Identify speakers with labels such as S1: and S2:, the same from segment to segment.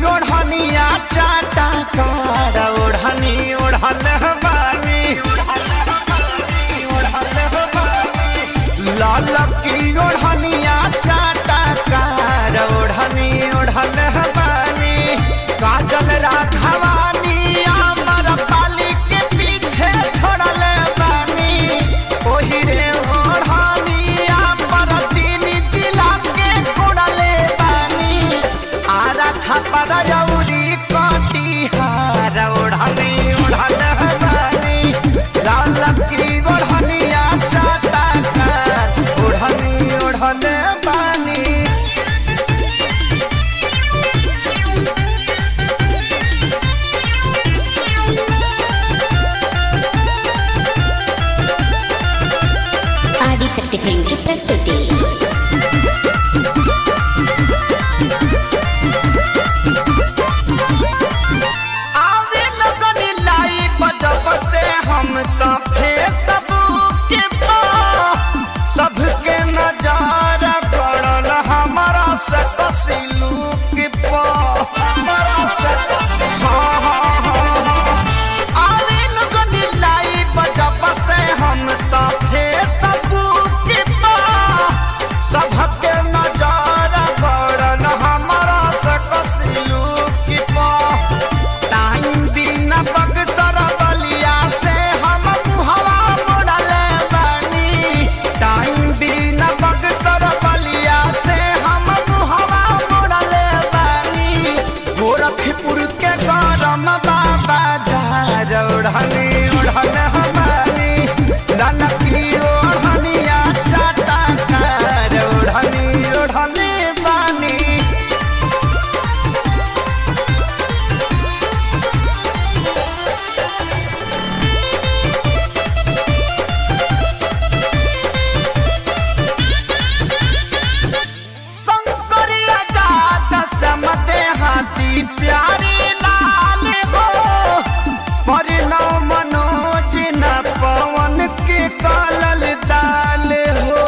S1: ओढ़निया चाटा कार ओढ़नी ओढ़ल बानी लाल की ओढ़निया चाटा कार ओढ़नी ओढ़ल बानी काजल राघवानी अमर पाली के पीछे छोड़ल बानी ओही रे ओढ़निया पर तीन जिला के कोड़ल बानी आरा छपर जौरी कटिहार ओढ़नी ओढ़ल बानी लाल की ओढ़निया चाटा कार ओढ़नी ओढ़ल बानी।
S2: आदिशक्ति फिल्म की प्रस्तुति।
S1: आवे लगन लाई बजब से हम तो फेसबुक पे सबके नजर पड़ल हमारा सकसिलुक पे हमारा आवे लगन लाई बजब से हम तो फेसबुक पे सबके नजर पड़ल हमारा सकसिलुक पे टाइम दिन बक्सर बलिया से हम मुहवा मोड़ल बानी टाइम दिन बक्सर बलिया से हम मुहवा मोड़ल बानी गोरखपुर के गरम बाबा जार ओढ़नी ओढ़ल बानी लाल की ओढ़निया चाटा कार ओढ़नी ओढ़ल बानी। शंकरिया जात समते हाथी प्यारी लाल हो परिणव मनोज न पवन के कालल दाल हो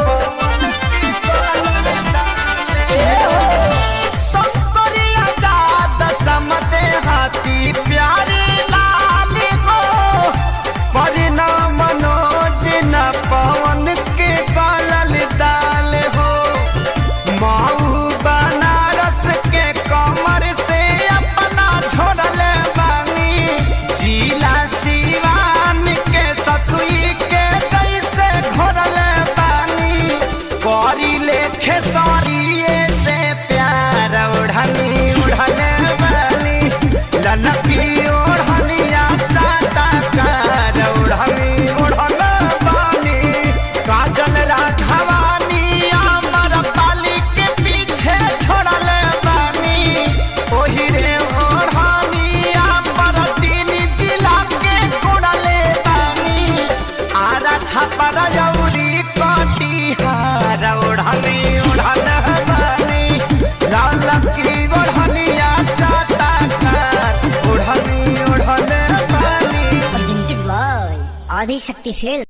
S1: शंकरिया जात समते हाथी प्यारी लाल हो परिणव मनोज न पवन के कालल दाल हो माऊ बनारस के कमर से अपना छोड़ल बानी जिला सिवान के सतुई के जैसे घोरल बानी करी लेखे सरिये से प्यार ओढ़नी उड़ल बानी ललकी ओढ़निया चाटा कार ओढ़नी ओढ़ल बानी काजल राघवानी अमर पाली के पीछे छोड़ल बानी ओही रे ओढ़निया पर तीन जिला के कोड़ल बानी आरा छपर जौरी कटिहार ओढ़नी ओढ़ल बानी लाल की ओढ़निया चाटा कार ओढ़नी ओढ़ल बानी।
S2: आदिशक्ति फिल्म।